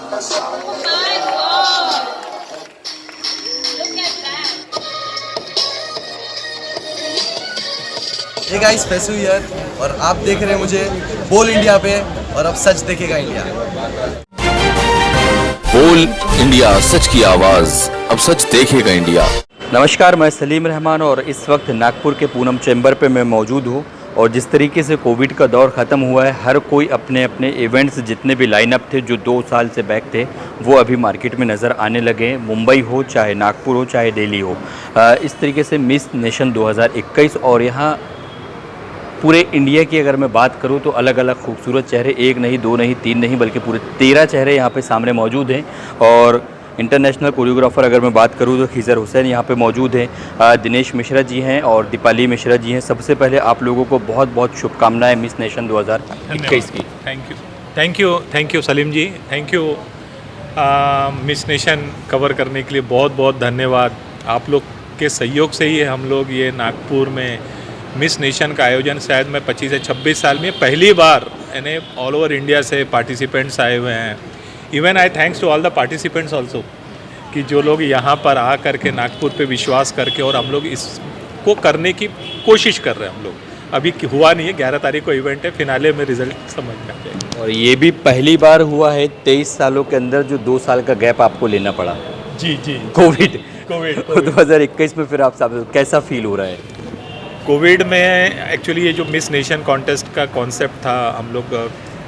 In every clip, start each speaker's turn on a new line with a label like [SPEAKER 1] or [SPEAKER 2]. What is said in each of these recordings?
[SPEAKER 1] My God! Look at that.
[SPEAKER 2] Hey guys, Faisu here और आप देख रहे हैं मुझे बोल इंडिया पे, और अब सच देखेगा इंडिया।
[SPEAKER 3] बोल इंडिया, सच की आवाज, अब सच देखेगा इंडिया।
[SPEAKER 4] नमस्कार, मैं सलीम रहमान और इस वक्त नागपुर के पूनम चैम्बर पे मैं मौजूद हूँ। और जिस तरीके से कोविड का दौर ख़त्म हुआ है, हर कोई अपने अपने इवेंट्स जितने भी लाइनअप थे जो 2 साल से बैक थे वो अभी मार्केट में नज़र आने लगे। मुंबई हो, चाहे नागपुर हो, चाहे दिल्ली हो। इस तरीके से मिस नेशन 2021 और यहाँ पूरे इंडिया की अगर मैं बात करूं तो अलग अलग खूबसूरत चेहरे, एक नहीं, दो नहीं, तीन नहीं, बल्कि पूरे 13 चेहरे यहाँ पे सामने मौजूद हैं। और इंटरनेशनल कोरियोग्राफर अगर मैं बात करूं तो खिजर हुसैन यहाँ पे मौजूद हैं, दिनेश मिश्रा जी हैं और दीपाली मिश्रा जी हैं। सबसे पहले आप लोगों को बहुत बहुत शुभकामनाएं मिस नेशन 2021 की।
[SPEAKER 5] Thank you Salim ji, thank you. Miss Nation cover करने के लिए बहुत बहुत धन्यवाद। आप लोग के सहयोग से ही हम लोग ये नागपुर में मिस नेशन का आयोजन शायद मैं 25 से 26 साल में पहली बार, यानी ऑल ओवर इंडिया से पार्टिसिपेंट्स आए हुए हैं। Even I thanks to all the participants also, कि जो लोग यहाँ पर आ करके नागपुर पे विश्वास करके, और हम लोग इसको करने की कोशिश कर रहे हैं। हम लोग अभी हुआ नहीं है, 11 तारीख को इवेंट है, फिनाले में रिजल्ट समझ में आ जाएगा।
[SPEAKER 4] और ये भी पहली बार हुआ है 23 सालों के अंदर जो 2 साल का गैप आपको लेना पड़ा।
[SPEAKER 5] जी
[SPEAKER 4] कोविड
[SPEAKER 5] कोविड
[SPEAKER 4] 2021 में फिर आप कैसा फील हो रहा है?
[SPEAKER 5] कोविड में एक्चुअली ये जो मिस नेशन कॉन्टेस्ट का कॉन्सेप्ट था, हम लोग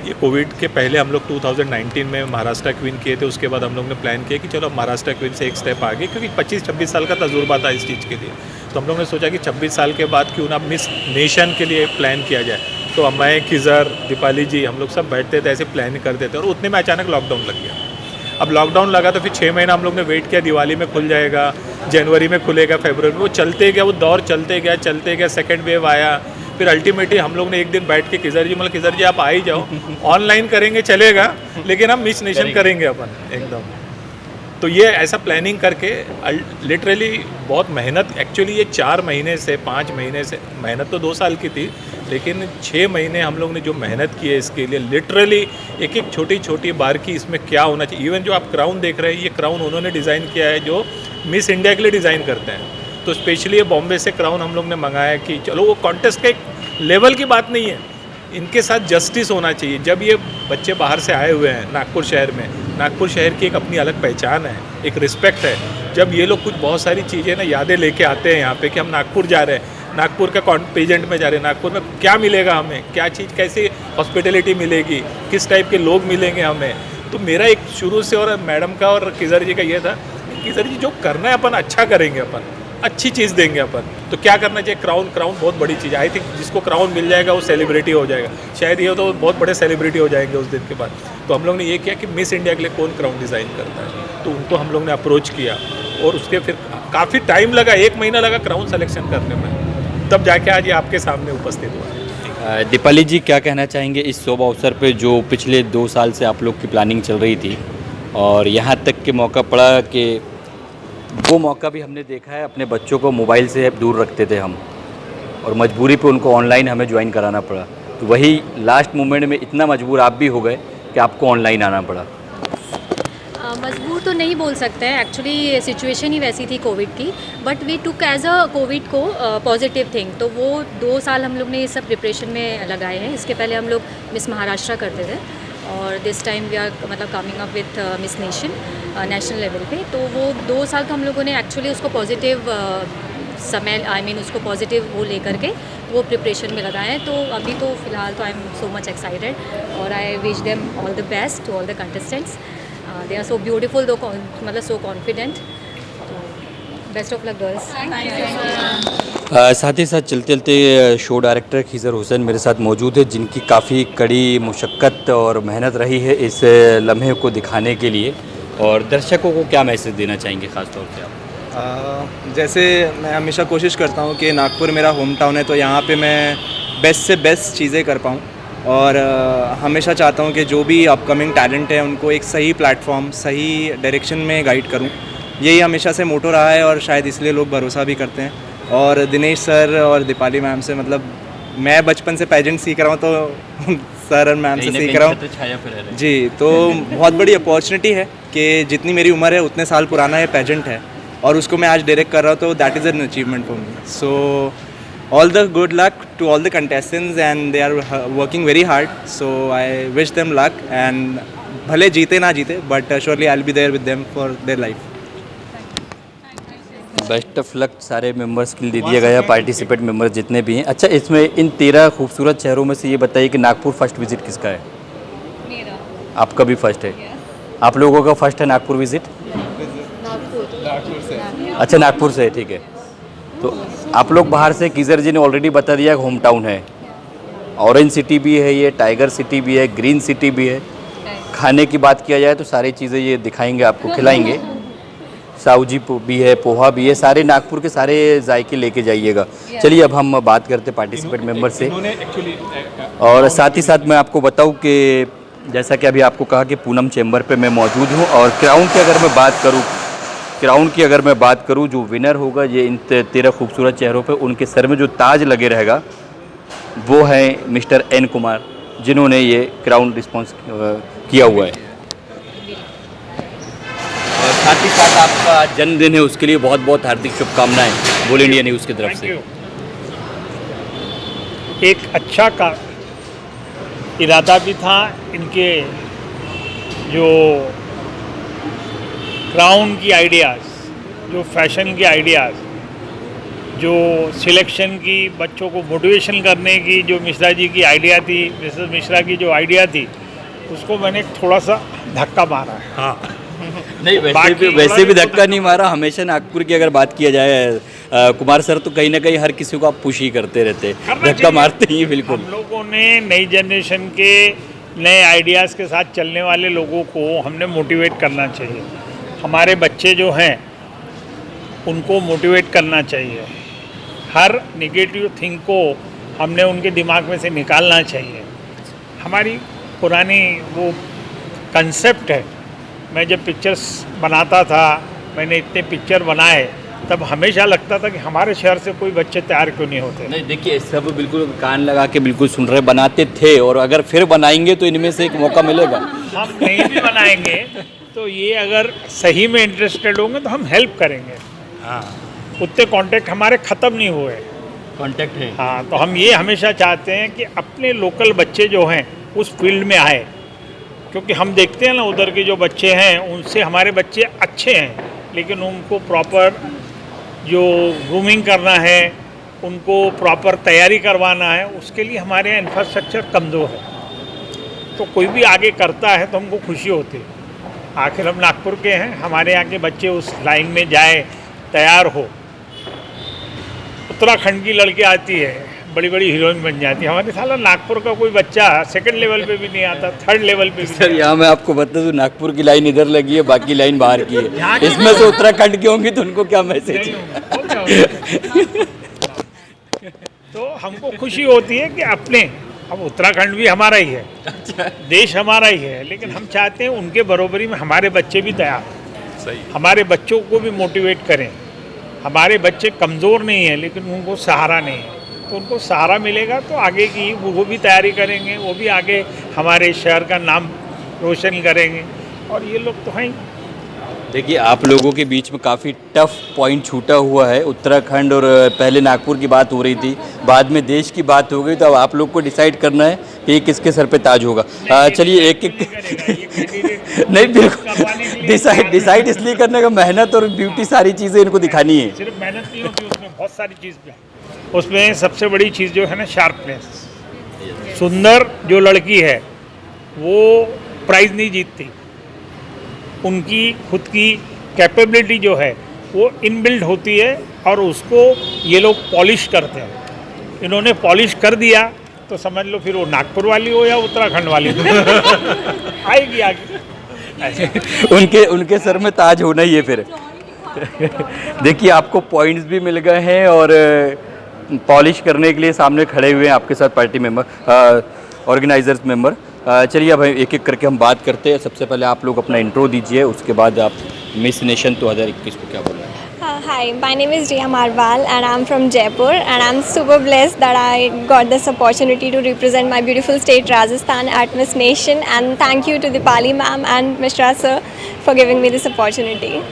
[SPEAKER 5] ये कोविड के पहले हम लोग 2019 में महाराष्ट्र क्वीन किए थे। उसके बाद हम लोग ने प्लान किया कि चलो महाराष्ट्र क्वीन से एक स्टेप आगे, क्योंकि 25-26 साल का तजुर्बा था इस चीज़ के लिए। तो हम लोग ने सोचा कि 26 साल के बाद क्यों ना मिस नेशन के लिए प्लान किया जाए। तो मैं, खिजर, दीपाली जी, हम लोग सब बैठते थे, ऐसे प्लान करते थे। और उतने में अचानक लॉकडाउन लग गया। अब लॉकडाउन लगा तो फिर 6 महीना हम लोग ने वेट किया, दिवाली में खुल जाएगा, जनवरी में खुलेगा, फरवरी में। वो चलते गया, वो दौर चलते गया, सेकंड वेव आया। फिर अल्टीमेटली हम लोग ने एक दिन बैठ के खिजर जी आप आ ही जाओ, ऑनलाइन करेंगे चलेगा, लेकिन हम मिस नेशन करेंगे अपन एकदम। तो ये ऐसा प्लानिंग करके लिटरली बहुत मेहनत, एक्चुअली ये 4 महीने से 5 महीने से, मेहनत तो 2 साल की थी, लेकिन 6 महीने हम लोग ने जो मेहनत की है इसके लिए, लिटरली एक एक छोटी छोटी बार की इसमें क्या होना चाहिए। इवन जो आप क्राउन देख रहे हैं, ये क्राउन उन्होंने डिज़ाइन किया है जो मिस इंडिया के लिए डिज़ाइन करते हैं। तो स्पेशली ये बॉम्बे से क्राउन हम लोग ने मंगाया कि चलो, वो कॉन्टेस्ट का एक लेवल की बात नहीं है, इनके साथ जस्टिस होना चाहिए। जब ये बच्चे बाहर से आए हुए हैं नागपुर शहर में, नागपुर शहर की एक अपनी अलग पहचान है, एक रिस्पेक्ट है। जब ये लोग कुछ बहुत सारी चीज़ें ना, यादें लेके आते हैं यहाँ पे कि हम नागपुर जा रहे हैं, नागपुर का पेजेंट में जा रहे हैं, नागपुर में क्या मिलेगा हमें, क्या चीज़, कैसी हॉस्पिटलिटी मिलेगी, किस टाइप के लोग मिलेंगे हमें। तो मेरा एक शुरू से, और मैडम का और किजर जी का ये था, किजर जी जो करना है अपन अच्छा करेंगे, अपन अच्छी चीज़ देंगे अपन। तो क्या करना चाहिए, क्राउन बहुत बड़ी चीज़ है। आई थिंक जिसको क्राउन मिल जाएगा वो सेलिब्रिटी हो जाएगा, शायद ये तो बहुत बड़े सेलिब्रिटी हो जाएंगे उस दिन के बाद। तो हम लोग ने ये किया कि मिस इंडिया के लिए कौन क्राउन डिज़ाइन करता है, तो उनको हम लोग ने अप्रोच किया। और उसके फिर काफ़ी टाइम लगा, 1 महीना लगा क्राउन सेलेक्शन करने में, तब जाके आज ये आपके सामने उपस्थित हुआ।
[SPEAKER 4] दीपाली जी, क्या कहना चाहेंगे इस शुभ अवसर पे जो पिछले 2 साल से आप लोग की प्लानिंग चल रही थी, और यहाँ तक के मौका पड़ा कि वो मौका भी हमने देखा है, अपने बच्चों को मोबाइल से दूर रखते थे हम, और मजबूरी पे उनको ऑनलाइन हमें ज्वाइन कराना पड़ा। तो वही लास्ट मोमेंट में इतना मजबूर आप भी हो गए कि आपको ऑनलाइन आना पड़ा।
[SPEAKER 6] मजबूर तो नहीं बोल सकते हैं, एक्चुअली सिचुएशन ही वैसी थी कोविड की, but we took as a Covid को पॉजिटिव थिंग। तो वो 2 साल हम लोग ने ये सब प्रिपरेशन में लगाए हैं। इसके पहले हम लोग मिस महाराष्ट्र करते थे, और this time we are coming up with Miss Nation national level पे। तो वो 2 साल तो हम लोगों ने एक्चुअली उसको पॉजिटिव समय, उसको पॉजिटिव वो लेकर के वो प्रिपरेशन में लगाए हैं। तो अभी तो फ़िलहाल तो I am so much excited, और I wish them all the best to all the contestants. They are so beautiful, so confident. Best of luck girls.
[SPEAKER 4] साथ ही साथ चलते चलते शो डायरेक्टर खिजर हुसैन मेरे साथ मौजूद है, जिनकी काफ़ी कड़ी मुशक्क़त और मेहनत रही है इस लम्हे को दिखाने के लिए। और दर्शकों को क्या मैसेज देना चाहेंगे ख़ास तौर से आप?
[SPEAKER 2] जैसे मैं हमेशा कोशिश करता हूँ कि नागपुर मेरा होम टाउन है, तो यहाँ पे मैं बेस्ट से बेस्ट चीज़ें कर पाऊँ। और हमेशा चाहता हूँ कि जो भी अपकमिंग टैलेंट है उनको एक सही प्लेटफॉर्म, सही डायरेक्शन में गाइड करूँ। यही हमेशा से मोटो रहा है, और शायद इसलिए लोग भरोसा भी करते हैं। और दिनेश सर और दीपाली मैम से, मतलब मैं बचपन से पेजेंट सीख रहा हूँ, तो सर और मैम से सीख रहा हूँ
[SPEAKER 4] छाया पे रह रहे हैं।
[SPEAKER 2] जी। तो बहुत बड़ी अपॉर्चुनिटी है कि जितनी मेरी उम्र है उतने साल पुराना ये पेजेंट है और उसको मैं आज डायरेक्ट कर रहा हूँ, तो that is an achievement for me. So all the good luck to all the contestants and they are working very hard, so I wish them luck and भले जीते ना जीते but surely I will be there with them for their life.
[SPEAKER 4] Best of luck सारे members के लिए दे दिया गया, participate members जितने भी हैं। अच्छा, इसमें इन 13 खूबसूरत चेहरों में से ये बताइए कि नागपुर फर्स्ट विजिट किसका है?
[SPEAKER 6] मेरा
[SPEAKER 4] आपका भी फर्स्ट है? आप लोगों का फर्स्ट है नागपुर विजिट? अच्छा, नागपुर से है, ठीक है। तो आप लोग बाहर से, किजर जी ने ऑलरेडी बता दिया होम टाउन है, ऑरेंज सिटी भी है, ये टाइगर सिटी भी है, ग्रीन सिटी भी है। खाने की बात किया जाए तो सारी चीज़ें ये दिखाएंगे, आपको खिलाएंगे। साउजी भी है, पोहा भी है, सारे नागपुर के सारे जायके लेके जाइएगा। चलिए अब हम बात करते पार्टिसिपेट मेंबर से, और साथ ही साथ मैं आपको बताऊं कि जैसा कि अभी आपको कहा कि पूनम चैम्बर पे मैं मौजूद हूं, और क्राउन की अगर मैं बात करूं जो विनर होगा ये इन 13 खूबसूरत चेहरों पे, उनके सर में जो ताज लगे रहेगा वो है मिस्टर एन कुमार, जिन्होंने ये क्राउन रिस्पॉन्स किया हुआ है। और साथ ही साथ आपका जन्मदिन है, उसके लिए बहुत बहुत हार्दिक शुभकामनाएं बोल इंडिया न्यूज़ की तरफ से।
[SPEAKER 7] एक अच्छा का इरादा भी था, इनके जो क्राउन की आइडियाज़, जो फैशन की आइडियाज़, जो सिलेक्शन की, बच्चों को मोटिवेशन करने की जो मिश्रा जी की आइडिया थी, मिसेस मिश्रा की जो आइडिया थी, उसको मैंने थोड़ा सा धक्का मारा है।
[SPEAKER 5] हाँ
[SPEAKER 4] नहीं, वैसे भी धक्का नहीं मारा। हमेशा नागपुर की अगर बात किया जाए, कुमार सर तो कहीं ना कहीं हर किसी को आप पुश ही करते रहते, धक्का मारते ही बिल्कुल।
[SPEAKER 7] हम लोगों ने नई जनरेशन के नए आइडियाज़ के साथ चलने वाले लोगों को हमने मोटिवेट करना चाहिए। हमारे बच्चे जो हैं उनको मोटिवेट करना चाहिए। हर नेगेटिव थिंग को हमने उनके दिमाग में से निकालना चाहिए। हमारी पुरानी वो कंसेप्ट है, मैं जब पिक्चर्स बनाता था, मैंने इतने पिक्चर बनाए, तब हमेशा लगता था कि हमारे शहर से कोई बच्चे तैयार क्यों नहीं होते।
[SPEAKER 4] नहीं, देखिए सब बिल्कुल कान लगा के बिल्कुल सुन रहे, बनाते थे, और अगर फिर बनाएंगे तो इनमें से एक मौका मिलेगा।
[SPEAKER 7] हम नहीं भी बनाएंगे तो ये अगर सही में इंटरेस्टेड होंगे तो हम हेल्प करेंगे। हाँ, उतने कांटेक्ट हमारे ख़त्म नहीं हुए,
[SPEAKER 4] कांटेक्ट है।
[SPEAKER 7] हाँ, तो हम ये हमेशा चाहते हैं कि अपने लोकल बच्चे जो हैं उस फील्ड में आए, क्योंकि हम देखते हैं ना उधर के जो बच्चे हैं उनसे हमारे बच्चे अच्छे हैं, लेकिन उनको प्रॉपर जो ग्रूमिंग करना है, उनको प्रॉपर तैयारी करवाना है, उसके लिए हमारे यहाँ इंफ्रास्ट्रक्चर कमज़ोर है। तो कोई भी आगे करता है तो हमको खुशी होती है। आखिर हम नागपुर के हैं, हमारे यहाँ के बच्चे उस लाइन में जाए, तैयार हो। उत्तराखंड की लड़की आती है, बड़ी बड़ी हीरोइन बन जाती है। हमारे साला नागपुर का कोई बच्चा सेकंड लेवल पे भी नहीं आता, थर्ड लेवल पे भी
[SPEAKER 4] सर यहाँ मैं आपको बता दूँ, नागपुर की लाइन इधर लगी है, बाकी लाइन बाहर की है। इसमें से उत्तराखंड की होंगी तो उनको क्या मैसेज है?
[SPEAKER 7] तो हमको खुशी होती है कि अपने, अब उत्तराखंड भी हमारा ही है, देश हमारा ही है, लेकिन हम चाहते हैं उनके बरोबरी में हमारे बच्चे भी तैयार हों।
[SPEAKER 5] सही।
[SPEAKER 7] हमारे बच्चों को भी मोटिवेट करें। हमारे बच्चे कमज़ोर नहीं हैं, लेकिन उनको सहारा नहीं है, तो उनको सहारा मिलेगा तो आगे की वो भी तैयारी करेंगे, वो भी आगे हमारे शहर का नाम रोशन करेंगे। और ये लोग तो हैं ही।
[SPEAKER 4] देखिए आप लोगों के बीच में काफ़ी टफ पॉइंट छूटा हुआ है। उत्तराखंड और पहले नागपुर की बात हो रही थी, बाद में देश की बात हो गई, तो अब आप लोग को डिसाइड करना है कि किसके सर पे ताज होगा। चलिए एक एक नहीं, बिल्कुल डिसाइड इसलिए करने का, मेहनत और ब्यूटी सारी चीज़ें इनको दिखानी है।
[SPEAKER 7] सिर्फ मेहनत नहीं होती, उसमें बहुत सारी चीज़ है। उसमें सबसे बड़ी चीज़ जो है ना, शार्पनेस। सुंदर जो लड़की है वो प्राइज़ नहीं जीतती, उनकी खुद की कैपेबिलिटी जो है वो इनबिल्ट होती है, और उसको ये लोग पॉलिश करते हैं। इन्होंने पॉलिश कर दिया तो समझ लो फिर वो नागपुर वाली हो या उत्तराखंड वाली हो आएगी आगे।
[SPEAKER 4] उनके सर में ताज होना ही है फिर। देखिए आपको पॉइंट्स भी मिल गए हैं, और पॉलिश करने के लिए सामने खड़े हुए हैं आपके साथ पार्टी मेंबर, ऑर्गेनाइजर्स मेंबर। चलिए अब एक एक करके हम बात करते हैं। सबसे पहले आप लोग अपना इंट्रो दीजिए, उसके बाद आप मिस नेशन 2021 को क्या बोल रहे हैं?
[SPEAKER 8] Hi, my name is Riya Marwal and I'm from Jaipur, and I'm super blessed that I got this opportunity to represent my beautiful state Rajasthan at Miss Nation, and thank you to Dipali ma'am and Mishra sir for giving me this opportunity.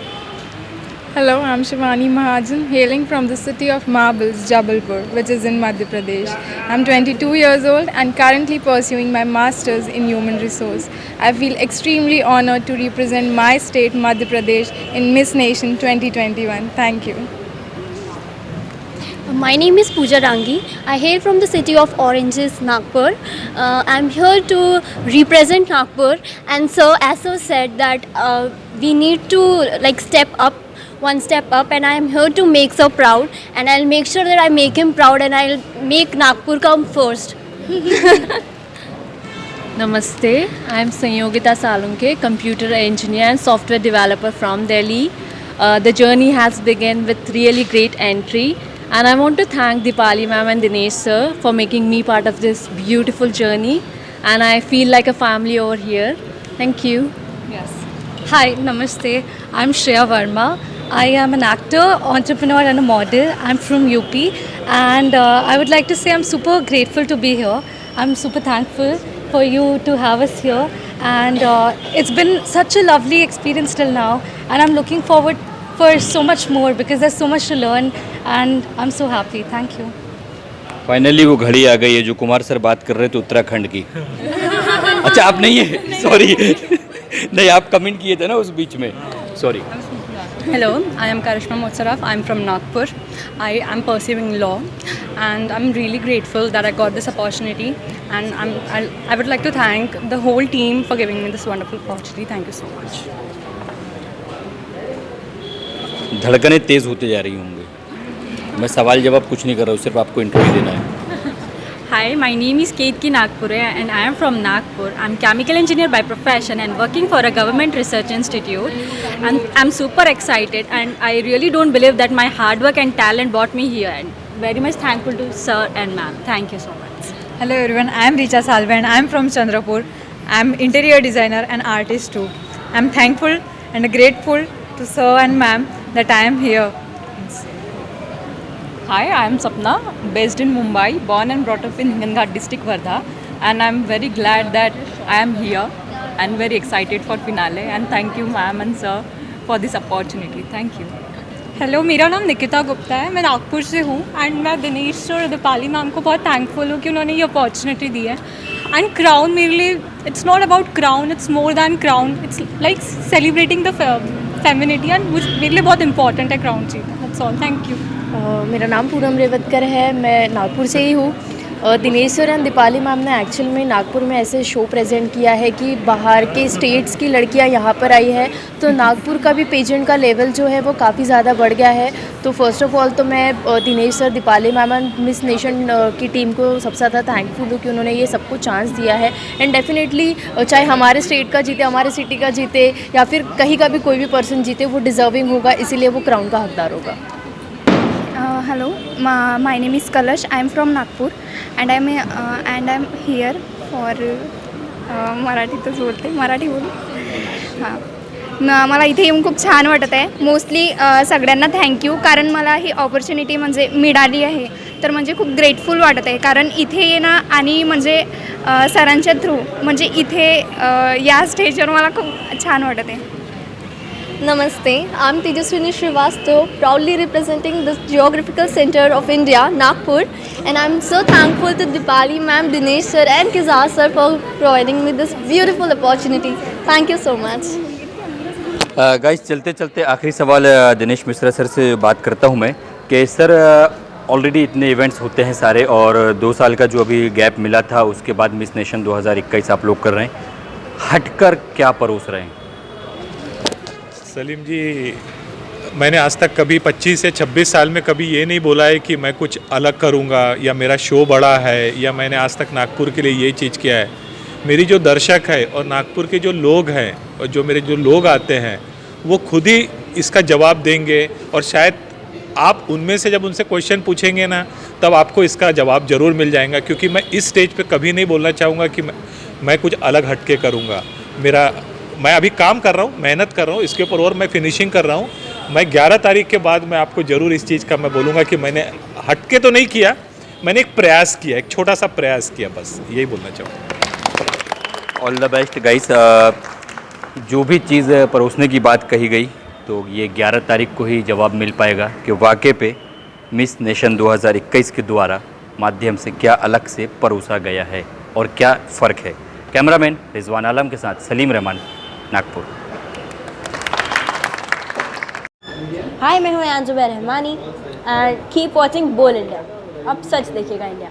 [SPEAKER 9] Hello, I'm Shivani Mahajan, hailing from the city of Marbles, Jabalpur, which is in Madhya Pradesh. I'm 22 years old and currently pursuing my Masters in Human Resource. I feel extremely honored to represent my state, Madhya Pradesh, in Miss Nation 2021. Thank you.
[SPEAKER 10] My name is Pooja Rangi. I hail from the city of Oranges, Nagpur. I'm here to represent Nagpur, and so as sir said that we need to step up, one step up, and I am here to make sir proud, and I'll make sure that I make him proud, and I'll make Nagpur come first.
[SPEAKER 11] Namaste, I am Sanyogita Salunke, computer engineer and software developer from Delhi. The journey has begun with really great entry, and I want to thank Dipali ma'am and Dinesh sir for making me part of this beautiful journey, and I feel like a family over here. Thank you.
[SPEAKER 6] Yes. Hi, Namaste. I'm Shreya Verma. I am an actor, entrepreneur and a model. I'm from UP, and I would like to say I'm super grateful to be here. I'm super thankful for you to have us here, and it's been such a lovely experience till now, and I'm looking forward for so much more because there's so much to learn, and I'm so happy. Thank you.
[SPEAKER 4] Finally वो घड़ी आ गई है जो Kumar sir बात कर रहे थे उत्तराखंड की। अच्छा आप नहीं है, सॉरी नहीं आप कमेंट किए थे ना उस बीच में, sorry.
[SPEAKER 12] Hello, I am Karishma Motsaraf. I'm from Nagpur. I am pursuing law, and I'm really grateful that I got this opportunity. And I would like to thank the whole team for giving me this wonderful opportunity. Thank you so much.
[SPEAKER 4] धड़कनें तेज़ होते जा रही होंगी। मैं सवाल जवाब कुछ नहीं कर रहा हूँ, सिर्फ आपको इंटरव्यू देना है।
[SPEAKER 12] Hi, my name is Ketki Nagpure and I am from Nagpur. I'm chemical engineer by profession and working for a government research institute. And I'm super excited, and I really don't believe that my hard work and talent brought me here. And very much thankful to sir and ma'am. Thank you so much.
[SPEAKER 13] Hello everyone, I am Richa Salve and I am from Chandrapur. I am interior designer and artist too. I am thankful and grateful to sir and ma'am that I am here.
[SPEAKER 12] Hi, I am Sapna, based in Mumbai, born and brought up in Hinganghat district, Wardha, and I am very glad that I am here and very excited for finale. And thank you, ma'am and sir, for this opportunity. Thank you.
[SPEAKER 13] Hello, मेरा नाम निकिता गुप्ता है, मैं नागपुर से हूँ and मैं दिनेश और Deepali ma'am को बहुत थैंकफुल हूँ कि उन्होंने ये अपॉर्चुनिटी दी है। एंड क्राउन मेरे लिए it's not about crown, it's more than crown, it's like celebrating the femininity, and मेरे लिए बहुत इंपॉर्टेंट है crown cheese. That's all, thank you.
[SPEAKER 11] मेरा नाम पूनम रेवतकर है, मैं नागपुर से ही हूँ। Dinesh sir and Deepali ma'am ने एक्चुअल में नागपुर में ऐसे शो प्रेजेंट किया है कि बाहर के स्टेट्स की लड़कियाँ यहाँ पर आई है, तो नागपुर का भी पेजेंट का लेवल जो है वो काफ़ी ज़्यादा बढ़ गया है। तो फर्स्ट ऑफ ऑल तो मैं Dinesh sir, Deepali ma'am and miss nation की टीम को सबसे ज़्यादा थैंकफुल हूँ कि उन्होंने ये सबको चांस दिया है। एंड डेफिनेटली चाहे हमारे स्टेट का जीते, हमारे सिटी का जीते, या फिर कहीं का भी कोई भी पर्सन जीते, वो डिज़र्विंग होगा, इसीलिए वो क्राउन का हकदार होगा।
[SPEAKER 14] Hello, my name is Kalash. I am from Nagpur and I'm here for मराठीतच बोलते, मराठी बोलू। हां, मला इथे येऊन खूप छान वाटत आहे। मोस्टली सगळ्यांना थँक्यू, कारण मला ही ऑपॉर्च्युनिटी म्हणजे मिळाली आहे, तर म्हणजे खूप ग्रेटफुल वाटत आहे। कारण इथे येणं आणि म्हणजे सरांच्या थ्रू म्हणजे इथे या स्टेजवर मला खूप छान वाटत आहे।
[SPEAKER 10] Namaste, I'm Tejaswini Srivastava, proudly representing the Geographical Center of India, Nagpur, and I'm so thankful to Dipali ma'am, Dinesh sir and Kizar sir for providing me this beautiful opportunity. Thank you so much.
[SPEAKER 4] Guys चलते चलते आखिरी सवाल Dinesh Mishra sir से बात करता हूं मैं कि सर ऑलरेडी इतने इवेंट्स होते हैं सारे, और 2 साल का जो अभी गैप मिला था उसके बाद मिस नेशन 2021 आप लोग कर रहे हैं, हटकर क्या परोस रहे हैं?
[SPEAKER 5] सलीम जी, मैंने आज तक कभी 25 से 26 साल में कभी ये नहीं बोला है कि मैं कुछ अलग करूँगा या मेरा शो बड़ा है या मैंने आज तक नागपुर के लिए ये चीज़ किया है। मेरी जो दर्शक है और नागपुर के जो लोग हैं और जो मेरे जो लोग आते हैं वो खुद ही इसका जवाब देंगे, और शायद आप उनमें से जब उनसे क्वेश्चन पूछेंगे ना तब आपको इसका जवाब ज़रूर मिल जाएगा। क्योंकि मैं इस स्टेज पे कभी नहीं बोलना चाहूँगा कि मैं कुछ अलग हटके करूँगा। मैं अभी काम कर रहा हूँ, मेहनत कर रहा हूँ, इसके ऊपर और मैं फिनिशिंग कर रहा हूँ, मैं 11 तारीख के बाद मैं आपको ज़रूर इस चीज़ का मैं बोलूँगा कि मैंने हटके तो नहीं किया, मैंने एक प्रयास किया, एक छोटा सा प्रयास किया, बस यही बोलना चाहूँगा।
[SPEAKER 4] All the best guys. जो भी चीज़ परोसने की बात कही गई तो ये 11 तारीख को ही जवाब मिल पाएगा कि वाकई पे मिस नेशन 2021 के द्वारा माध्यम से क्या अलग से परोसा गया है और क्या फ़र्क है। कैमरामैन रिजवान आलम के साथ सलीम रहमान, नागपुर।
[SPEAKER 10] हाय, मैं हूँ अंजुबा रहमानी एंड कीप वॉचिंग बोल इंडिया। अब सच देखिएगा इंडिया।